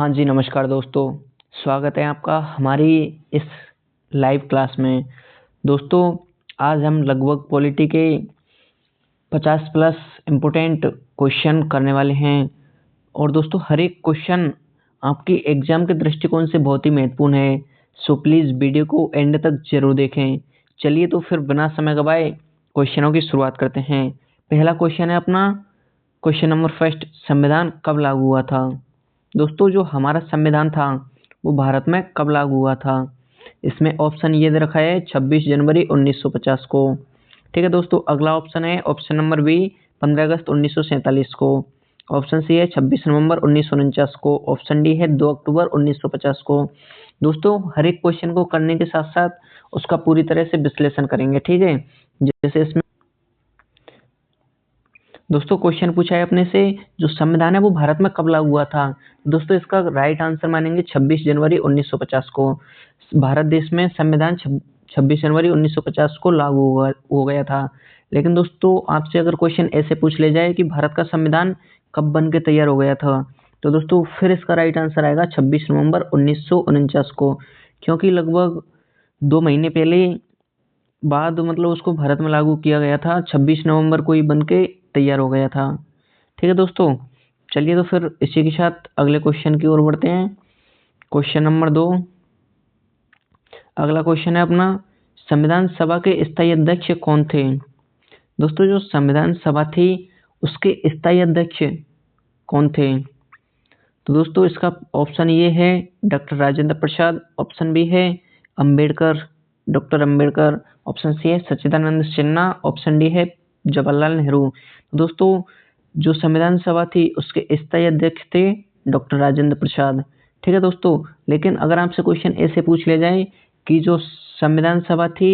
हाँ जी, नमस्कार दोस्तों। स्वागत है आपका हमारी इस लाइव क्लास में। दोस्तों, आज हम लगभग पॉलिटी के 50 प्लस इम्पोर्टेंट क्वेश्चन करने वाले हैं। और दोस्तों, हर एक क्वेश्चन आपकी एग्जाम के दृष्टिकोण से बहुत ही महत्वपूर्ण है। सो प्लीज़ वीडियो को एंड तक जरूर देखें। चलिए तो फिर बिना समय गवाए क्वेश्चनों की शुरुआत करते हैं। पहला क्वेश्चन है अपना क्वेश्चन नंबर फर्स्ट, संविधान कब लागू हुआ था? दोस्तों, जो हमारा संविधान था वो भारत में कब लागू हुआ था? इसमें ऑप्शन ये दे रखा है 26 जनवरी 1950 को। ठीक है दोस्तों, अगला ऑप्शन है ऑप्शन नंबर बी 15 अगस्त 1947 को। ऑप्शन सी है 26 नवंबर 1949 को। ऑप्शन डी है 2 अक्टूबर 1950 को। दोस्तों, हर एक क्वेश्चन को करने के साथ साथ उसका पूरी तरह से विश्लेषण करेंगे। ठीक है, जैसे इसमें दोस्तों क्वेश्चन पूछा है अपने से, जो संविधान है वो भारत में कब लागू हुआ था? दोस्तों, इसका राइट आंसर मानेंगे 26 जनवरी 1950 को। भारत देश में संविधान 26 जनवरी 1950 को लागू हो गया था। लेकिन दोस्तों, आपसे अगर क्वेश्चन ऐसे पूछ ले जाए कि भारत का संविधान कब बन के तैयार हो गया था, तो दोस्तों फिर इसका राइट आंसर आएगा 26 नवंबर 1949 को। क्योंकि लगभग 2 महीने पहले बाद मतलब उसको भारत में लागू किया गया था। 26 नवंबर को ही बन के तैयार हो गया था। ठीक है दोस्तों, चलिए तो फिर इसी के साथ अगले क्वेश्चन की ओर बढ़ते हैं। क्वेश्चन नंबर 2, अगला क्वेश्चन है अपना, संविधान सभा के स्थायी अध्यक्ष कौन थे? दोस्तों, जो संविधान सभा थी उसके स्थायी अध्यक्ष कौन थे? तो दोस्तों, इसका ऑप्शन ये है doctor Rajendra Prasad. Option B है Ambedkar, doctor Ambedkar. Option C है सच्चिदानंद सिन्हा। ऑप्शन डी है जवाहरलाल नेहरू। दोस्तों, जो संविधान सभा थी उसके स्थायी अध्यक्ष थे डॉक्टर राजेंद्र प्रसाद। ठीक है दोस्तों, लेकिन अगर आपसे क्वेश्चन ऐसे पूछ ले जाए कि जो संविधान सभा थी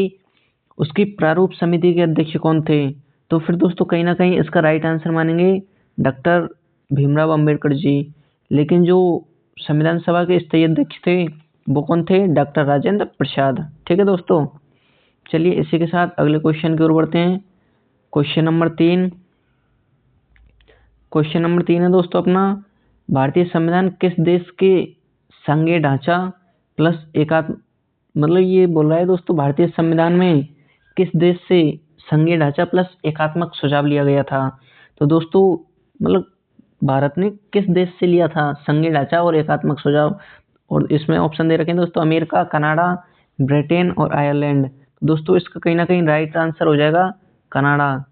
उसकी प्रारूप समिति के अध्यक्ष कौन थे, तो फिर दोस्तों कहीं ना कहीं इसका राइट आंसर मानेंगे डॉक्टर भीमराव अंबेडकर जी। लेकिन जो संविधान सभा के स्थायी अध्यक्ष थे वो कौन थे? डॉक्टर राजेंद्र प्रसाद। ठीक है दोस्तों, चलिए इसी के साथ अगले क्वेश्चन की ओर बढ़ते हैं। क्वेश्चन नंबर 3, क्वेश्चन नंबर 3 है दोस्तों अपना, भारतीय संविधान किस देश के संघीय ढांचा प्लस एकात्म, मतलब ये बोल रहा है दोस्तों भारतीय संविधान में किस देश से संघीय ढांचा प्लस एकात्मक सुझाव लिया गया था? तो दोस्तों मतलब भारत ने किस देश से लिया था संघीय ढांचा और एकात्मक सुझाव? और इसमें ऑप्शन दे रखे हैं दोस्तों अमेरिका, कनाडा, ब्रिटेन और आयरलैंड। दोस्तों, इसका कहीं ना कहीं राइट आंसर हो जाएगा कनाडा।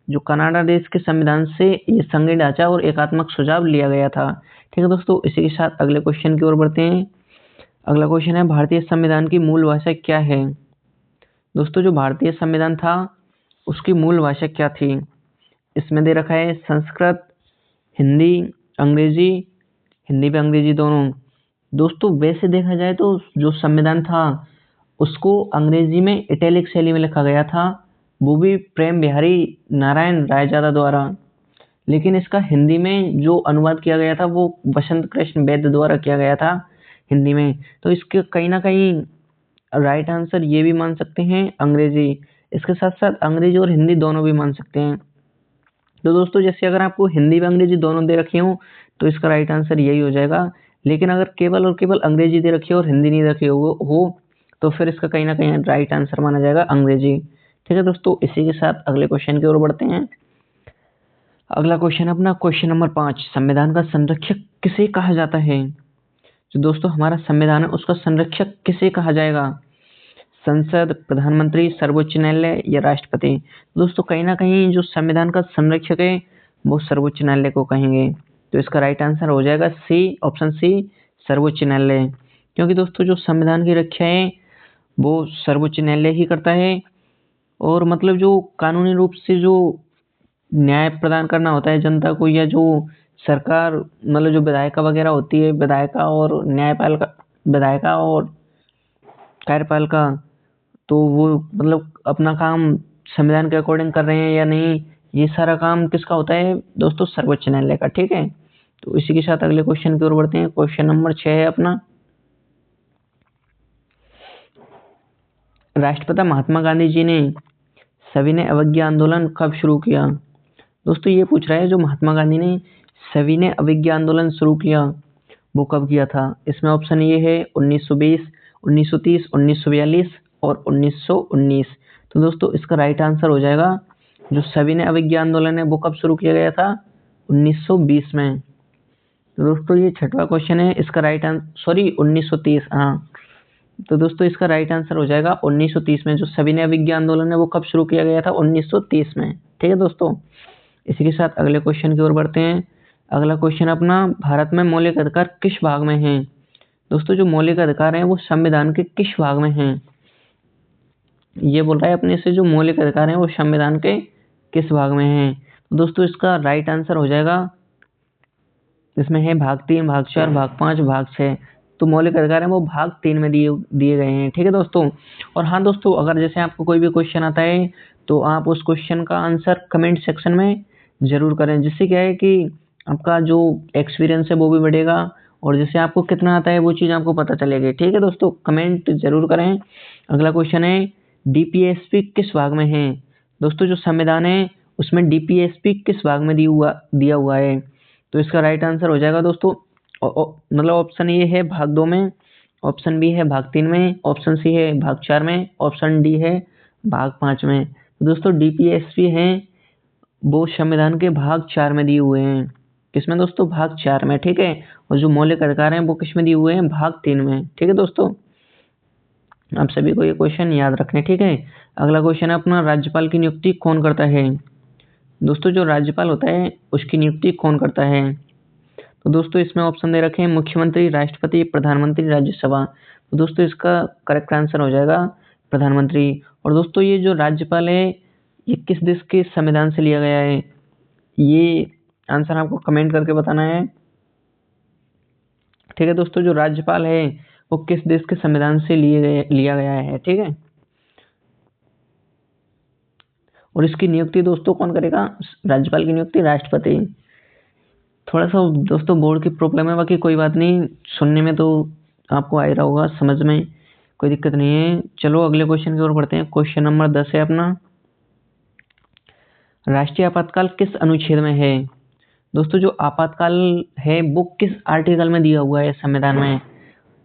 जो कनाडा देश के संविधान से ये संघीय ढांचा और एकात्मक सुझाव लिया गया था। ठीक है दोस्तों, इसी के साथ अगले क्वेश्चन की ओर बढ़ते हैं। अगला क्वेश्चन है, भारतीय संविधान की मूल भाषा क्या है? दोस्तों, जो भारतीय संविधान था उसकी मूल भाषा क्या थी? इसमें दे रखा है संस्कृत, हिंदी, अंग्रेजी, हिंदी पे अंग्रेजी दोनों। दोस्तों, वैसे देखा जाए तो जो संविधान था उसको अंग्रेजी में इटैलिक शैली में लिखा गया था, वो भी प्रेम बिहारी नारायण रायजादा द्वारा। लेकिन इसका हिंदी में जो अनुवाद किया गया था वो बसंत कृष्ण वैद्य द्वारा किया गया था हिंदी में। तो इसके कहीं ना कहीं राइट आंसर ये भी मान सकते हैं अंग्रेजी। इसके साथ साथ अंग्रेजी और हिंदी दोनों भी मान सकते हैं। तो दोस्तों, जैसे अगर आपको हिंदी व अंग्रेजी दोनों दे रखी हो तो इसका राइट आंसर यही हो जाएगा। लेकिन अगर केवल और केवल अंग्रेजी दे रखी हो और हिंदी नहीं रखी हो तो फिर इसका कहीं ना कहीं राइट आंसर माना जाएगा अंग्रेजी। ठीक है दोस्तों, इसी के साथ अगले क्वेश्चन की ओर बढ़ते हैं। अगला क्वेश्चन अपना क्वेश्चन नंबर 5, संविधान का संरक्षक किसे कहा जाता है? जो दोस्तों हमारा संविधान है उसका संरक्षक किसे कहा जाएगा? संसद, प्रधानमंत्री, सर्वोच्च न्यायालय या राष्ट्रपति? दोस्तों, कहीं ना कहीं जो संविधान का संरक्षक है वो सर्वोच्च न्यायालय को कहेंगे। तो इसका राइट आंसर हो जाएगा सी, ऑप्शन सी, सर्वोच्च न्यायालय। क्योंकि दोस्तों जो संविधान की रक्षा है वो सर्वोच्च न्यायालय ही करता है। और मतलब जो कानूनी रूप से जो न्याय प्रदान करना होता है जनता को, या जो सरकार मतलब जो विधायिका वगैरह होती है, विधायिका और न्यायपालिका, विधायिका और कार्यपालिका, तो वो मतलब अपना काम संविधान के अकॉर्डिंग कर रहे हैं या नहीं, ये सारा काम किसका होता है दोस्तों? सर्वोच्च न्यायालय का। ठीक है, तो इसी के साथ अगले क्वेश्चन की ओर बढ़ते हैं। क्वेश्चन नंबर 6 है अपना, राष्ट्रपिता महात्मा गांधी जी ने सविनय अवज्ञा आंदोलन कब शुरू किया? दोस्तों, ये पूछ रहा है जो महात्मा गांधी ने सविनय अवज्ञा आंदोलन शुरू किया वो कब किया था? इसमें ऑप्शन ये है 1920, 1930, 1942 और 1919। तो दोस्तों इसका राइट आंसर हो जाएगा जो सविनय अवज्ञा आंदोलन है वो कब शुरू किया गया था? 1920 में। तो दोस्तों ये छठवां क्वेश्चन है, इसका राइट आंसर 1930, हाँ। तो दोस्तों इसका राइट आंसर हो जाएगा 1930 में। जो सविनय अवज्ञा आंदोलन है वो कब शुरू किया गया था? 1930 में। ठीक है दोस्तों, इसी के साथ अगले क्वेश्चन की ओर बढ़ते हैं। अगला क्वेश्चन अपना, भारत में मौलिक अधिकार किस भाग में हैं? दोस्तों जो मौलिक अधिकार हैं वो संविधान के किस भाग में हैं? ये बोल रहा है अपने से जो मौलिक अधिकार हैं वो संविधान के किस भाग में हैं? तो दोस्तों इसका राइट आंसर हो जाएगा, इसमें है भाग 3, भाग 4, भाग 5, भाग 6। तो मौलिक अधिकार हैं वो भाग 3 में दिए गए हैं। ठीक है दोस्तों। और हाँ दोस्तों, अगर जैसे आपको कोई भी क्वेश्चन आता है तो आप उस क्वेश्चन का आंसर कमेंट सेक्शन में जरूर करें, जिससे क्या है कि आपका जो एक्सपीरियंस है वो भी बढ़ेगा और जैसे आपको कितना आता है वो चीज़ आपको पता चलेगी। ठीक है दोस्तों, कमेंट जरूर करें। अगला क्वेश्चन है, डीपीएसपी किस भाग में है? दोस्तों जो संविधान है उसमें डीपीएसपी किस भाग में दिया हुआ है? तो इसका राइट आंसर हो जाएगा दोस्तों, मतलब ऑप्शन ए है भाग 2 में, ऑप्शन बी है भाग 3 में, ऑप्शन सी है भाग 4 में, ऑप्शन डी है भाग 5 में। तो दोस्तों डीपीएसपी हैं वो संविधान के भाग 4 में दिए हुए हैं। किसमें दोस्तों? भाग 4 में। ठीक है। और जो मौलिक अधिकार हैं वो किसमें दिए हुए हैं? भाग 3 में। ठीक है दोस्तों, आप सभी को ये क्वेश्चन याद रखने। ठीक है। अगला क्वेश्चन है अपना, राज्यपाल की नियुक्ति कौन करता है? दोस्तों जो राज्यपाल होता है उसकी नियुक्ति कौन करता है? तो दोस्तों इसमें ऑप्शन दे रखे हैं मुख्यमंत्री, राष्ट्रपति, प्रधानमंत्री, राज्यसभा। तो दोस्तों इसका करेक्ट आंसर हो जाएगा प्रधानमंत्री। और दोस्तों ये जो राज्यपाल है ये किस देश के संविधान से लिया गया है? ये आंसर आपको कमेंट करके बताना है। ठीक है दोस्तों, जो राज्यपाल है वो किस देश के संविधान से लिया गया है? ठीक है। और इसकी नियुक्ति दोस्तों कौन करेगा? राज्यपाल की नियुक्ति राष्ट्रपति। थोड़ा सा दोस्तों बोर्ड की प्रॉब्लम है, बाकी कोई बात नहीं, सुनने में तो आपको आ ही रहा होगा, समझ में कोई दिक्कत नहीं है। चलो अगले क्वेश्चन की ओर बढ़ते हैं। क्वेश्चन नंबर 10 है अपना, राष्ट्रीय आपातकाल किस अनुच्छेद में है? दोस्तों जो आपातकाल है वो किस आर्टिकल में दिया हुआ है संविधान में?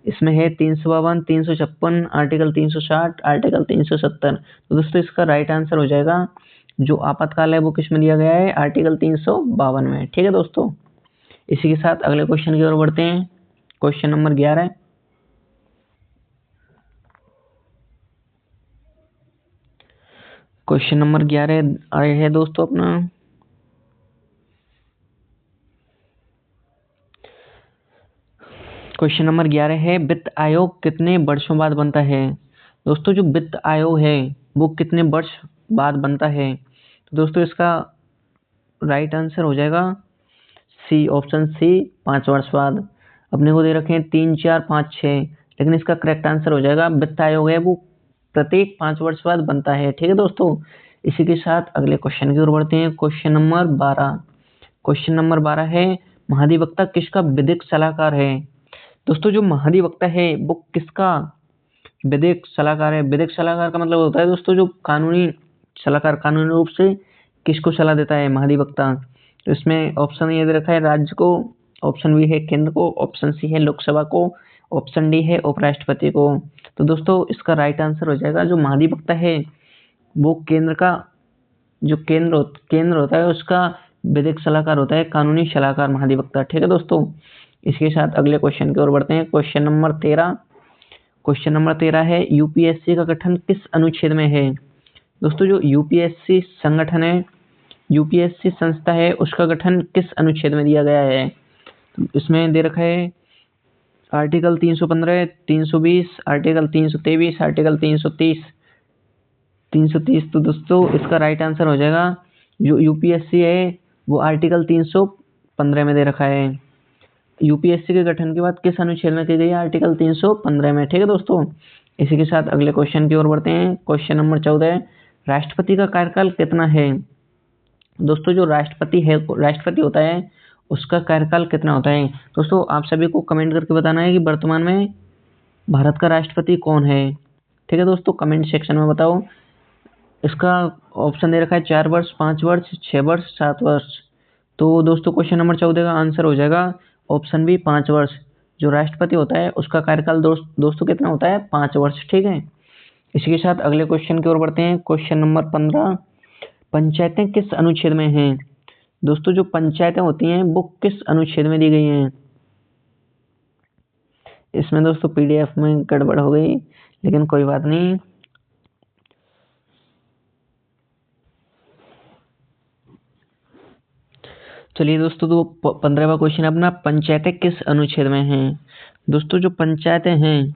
इसमें है 352, 356, आर्टिकल 360, आर्टिकल 370। तो दोस्तों इसका राइट आंसर हो जाएगा जो आपातकाल है वो किस में दिया गया है? आर्टिकल 352 में। ठीक है दोस्तों, इसी के साथ अगले क्वेश्चन की ओर बढ़ते हैं। क्वेश्चन नंबर 11, क्वेश्चन नंबर 11 आए है दोस्तों अपना, क्वेश्चन नंबर 11 है, वित्त आयोग कितने वर्षों बाद बनता है? दोस्तों जो वित्त आयोग है वो कितने वर्ष बाद बनता है? तो दोस्तों इसका राइट आंसर हो जाएगा सी, ऑप्शन सी, 5 वर्ष बाद। अपने को दे रखे हैं 3, 4, 5, 6, लेकिन इसका करेक्ट आंसर हो जाएगा वित्त आयोग है वो प्रत्येक 5 वर्ष बाद बनता है। ठीक है दोस्तों, इसी के साथ अगले क्वेश्चन की ओर बढ़ते हैं। क्वेश्चन नंबर 12, क्वेश्चन नंबर 12 है, महाधिवक्ता किसका विधिक सलाहकार है? दोस्तों जो महाधिवक्ता है वो किसका विधिक सलाहकार है? विधिक सलाहकार का मतलब होता है दोस्तों जो कानूनी सलाहकार, कानूनी रूप से किसको सलाह देता है? महाधिवक्ता। तो इसमें ऑप्शन ये दे रखा है राज्य को, ऑप्शन बी है केंद्र को, ऑप्शन सी है लोकसभा को, ऑप्शन डी है उपराष्ट्रपति को। तो दोस्तों इसका राइट आंसर हो जाएगा जो महाधिवक्ता है वो केंद्र का, जो केंद्र होता है उसका विधिक सलाहकार होता है, कानूनी सलाहकार महाधिवक्ता। ठीक है दोस्तों, इसके साथ अगले क्वेश्चन की ओर बढ़ते हैं। क्वेश्चन नंबर 13, क्वेश्चन नंबर 13 है, यूपीएससी का गठन किस अनुच्छेद में है? दोस्तों जो यूपीएससी संगठन है, यूपीएससी संस्था है, उसका गठन किस अनुच्छेद में दिया गया है? इसमें दे रखा है आर्टिकल 315, 320, आर्टिकल 323, आर्टिकल 330, 330। तो दोस्तों इसका राइट आंसर हो जाएगा जो यूपीएससी है वो आर्टिकल 315 में दे रखा है। यूपीएससी के गठन के बाद किस अनुच्छेद में की गई है? आर्टिकल 315 में। ठीक है दोस्तों, इसी के साथ अगले क्वेश्चन की ओर बढ़ते हैं। क्वेश्चन नंबर 14, राष्ट्रपति का कार्यकाल कितना है? दोस्तों जो राष्ट्रपति होता है उसका कार्यकाल कितना होता है? दोस्तों आप सभी को कमेंट करके बताना है कि वर्तमान में भारत का राष्ट्रपति कौन है। ठीक है दोस्तों, कमेंट सेक्शन में बताओ। इसका ऑप्शन दे रखा है 4 वर्ष, 5 वर्ष, 6 वर्ष, 7 वर्ष। तो दोस्तों क्वेश्चन नंबर 14 का आंसर हो जाएगा ऑप्शन बी, 5 वर्ष। जो राष्ट्रपति होता है उसका कार्यकाल दोस्तों कितना होता है? 5 वर्ष। ठीक है, इसी के साथ अगले क्वेश्चन की ओर बढ़ते हैं। क्वेश्चन नंबर 15, पंचायतें किस अनुच्छेद में हैं? दोस्तों जो पंचायतें होती हैं वो किस अनुच्छेद में दी गई हैं? इसमें दोस्तों पीडीएफ में गड़बड़ हो गई, लेकिन कोई बात नहीं। चलिए दोस्तों, तो 15वां क्वेश्चन अपना, पंचायतें किस अनुच्छेद में हैं? दोस्तों जो पंचायतें हैं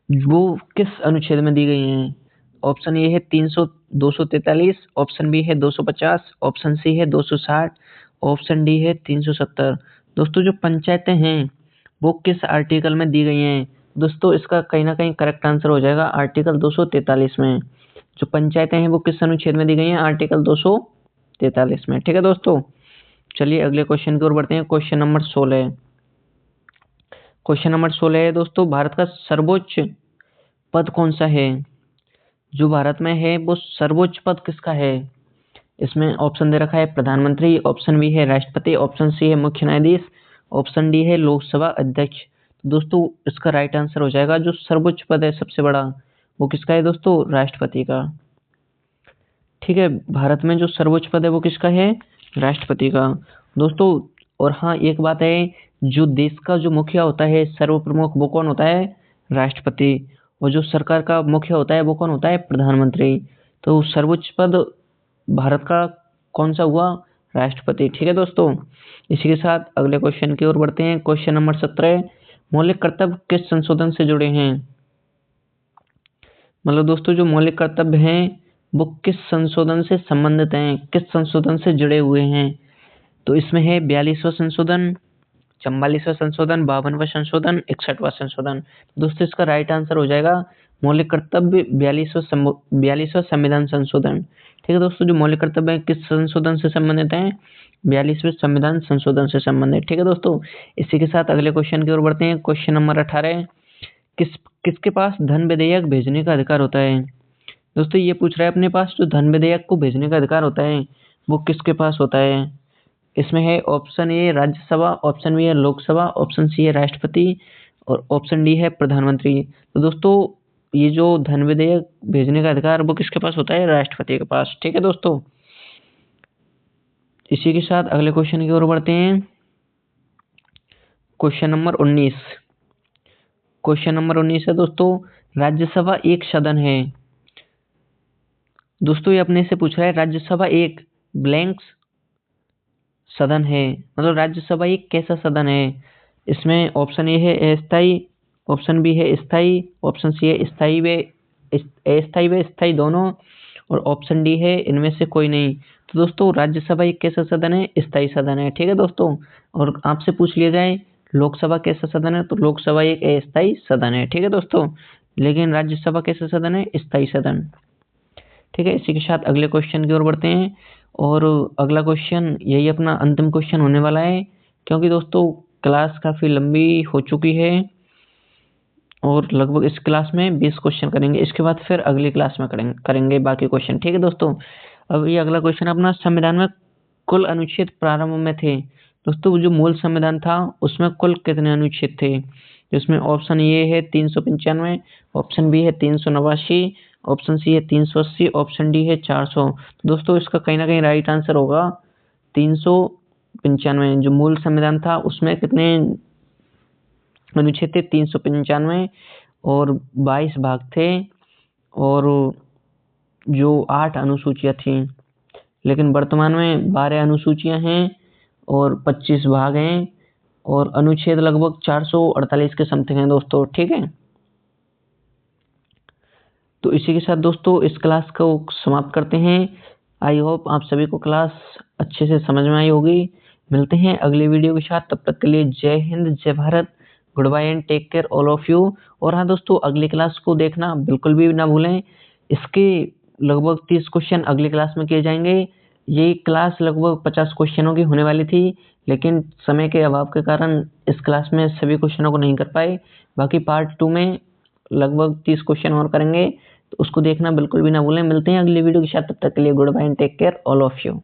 वो किस अनुच्छेद में दी गई हैं? ऑप्शन ए है 243, ऑप्शन बी है 250, ऑप्शन सी है 260, ऑप्शन डी है 370। दोस्तों जो पंचायतें हैं वो किस आर्टिकल में दी गई हैं? दोस्तों इसका कहीं ना कहीं करेक्ट आंसर हो जाएगा आर्टिकल 243 में। जो पंचायतें हैं वो किस अनुच्छेद में दी गई हैं? आर्टिकल 243 में। ठीक है दोस्तों, चलिए अगले क्वेश्चन की ओर बढ़ते हैं। Question number 16। क्वेश्चन नंबर 16 है दोस्तों, भारत का सर्वोच्च पद कौन सा है? जो भारत में है वो सर्वोच्च पद किसका है? इसमें ऑप्शन दे रखा है प्रधानमंत्री, ऑप्शन बी है राष्ट्रपति, ऑप्शन सी है मुख्य न्यायाधीश, ऑप्शन डी है लोकसभा अध्यक्ष। दोस्तों इसका राइट आंसर हो जाएगा जो सर्वोच्च पद है सबसे बड़ा, वो किसका है दोस्तों? राष्ट्रपति का। ठीक है, भारत में जो सर्वोच्च पद है वो किसका है? राष्ट्रपति का दोस्तों। और हाँ, एक बात है, जो देश का जो मुखिया होता है सर्व प्रमुख, वो कौन होता है? राष्ट्रपति। और जो सरकार का मुखिया होता है वो कौन होता है? प्रधानमंत्री। तो सर्वोच्च पद भारत का कौन सा हुआ? राष्ट्रपति। ठीक है दोस्तों, इसी के साथ अगले क्वेश्चन की ओर बढ़ते हैं। क्वेश्चन नंबर 17, मौलिक कर्तव्य किस संशोधन से जुड़े हैं? मतलब दोस्तों जो मौलिक कर्तव्य हैं वो किस संशोधन से संबंधित हैं, किस संशोधन से जुड़े हुए हैं? तो इसमें है 42वां संशोधन, 44वां संशोधन, 52वां संशोधन, 61वां संशोधन। दोस्तों इसका राइट आंसर हो जाएगा मौलिक कर्तव्य 42वां संविधान संशोधन। ठीक है दोस्तों, जो मौलिक कर्तव्य है किस संशोधन से संबंधित हैं? 42वें संविधान संशोधन से संबंधित। ठीक है दोस्तों, इसी के साथ अगले क्वेश्चन की ओर बढ़ते हैं। क्वेश्चन नंबर 18, किसके पास धन विधेयक भेजने का अधिकार होता है? दोस्तों ये पूछ रहा है अपने पास जो धन विधेयक को भेजने का अधिकार होता है वो किसके पास होता है? इसमें है option A Rajya Sabha, option B है लोकसभा, ऑप्शन सी है राष्ट्रपति और ऑप्शन डी है प्रधानमंत्री। तो दोस्तों ये जो धन विधेयक भेजने का अधिकार वो किसके पास होता है? राष्ट्रपति के पास। ठीक है दोस्तों, इसी के साथ अगले क्वेश्चन की ओर बढ़ते हैं। Question number 19। क्वेश्चन नंबर 19 है दोस्तों, राज्यसभा एक सदन है। दोस्तों ये अपने से पूछ रहा है राज्यसभा एक ब्लैंक सदन है, मतलब राज्यसभा एक कैसा सदन है? इसमें ऑप्शन ए है अस्थायी, ऑप्शन बी है स्थायी, ऑप्शन सी है स्थायी व अस्थायी व स्थायी दोनों, और ऑप्शन डी है इनमें से कोई नहीं। तो दोस्तों राज्यसभा एक कैसा सदन है? स्थायी सदन है। ठीक है दोस्तों, और आपसे पूछ लिया जाए लोकसभा कैसा सदन है, तो लोकसभा एक अस्थायी सदन है। ठीक है दोस्तों, लेकिन राज्यसभा कैसा सदन है? स्थायी सदन। ठीक है, इसी के साथ अगले क्वेश्चन की ओर बढ़ते हैं। और अगला क्वेश्चन यही अपना अंतिम क्वेश्चन होने वाला है, क्योंकि दोस्तों क्लास काफ़ी लंबी हो चुकी है और लगभग इस क्लास में 20 क्वेश्चन करेंगे, इसके बाद फिर अगली क्लास में करेंगे बाकी क्वेश्चन। ठीक है दोस्तों, अब ये अगला क्वेश्चन अपना, संविधान में कुल अनुच्छेद प्रारंभ में थे। दोस्तों जो मूल संविधान था उसमें कुल कितने अनुच्छेद थे? जिसमें ऑप्शन ए है 395, ऑप्शन बी है 389, ऑप्शन सी है 380, ऑप्शन डी है 400। तो दोस्तों इसका कहीं ना कहीं राइट आंसर होगा 395। जो मूल संविधान था उसमें कितने अनुच्छेद थे? 395 और 22 भाग थे और जो 8 अनुसूचियां थी, लेकिन वर्तमान में 12 अनुसूचियां हैं और 25 भाग हैं और अनुच्छेद लगभग 448 के समथिंग हैं दोस्तों। ठीक है, तो इसी के साथ दोस्तों इस क्लास को समाप्त करते हैं। आई होप आप सभी को क्लास अच्छे से समझ में आई होगी। मिलते हैं अगली वीडियो के साथ, तब तक के लिए जय हिंद, जय Bharat, good bye and take care all of you. और हाँ दोस्तों, अगली क्लास को देखना बिल्कुल भी ना भूलें, इसके लगभग 30 क्वेश्चन अगली क्लास में किए जाएंगे। ये क्लास लगभग 50 क्वेश्चनों की होने वाली थी, लेकिन समय के अभाव के कारण इस क्लास में सभी क्वेश्चनों को नहीं कर पाए। बाकी पार्ट 2 में लगभग 30 क्वेश्चन और करेंगे, तो उसको देखना बिल्कुल भी ना भूलें। मिलते हैं अगली वीडियो के साथ, तब तक के लिए good bye and take care all of you.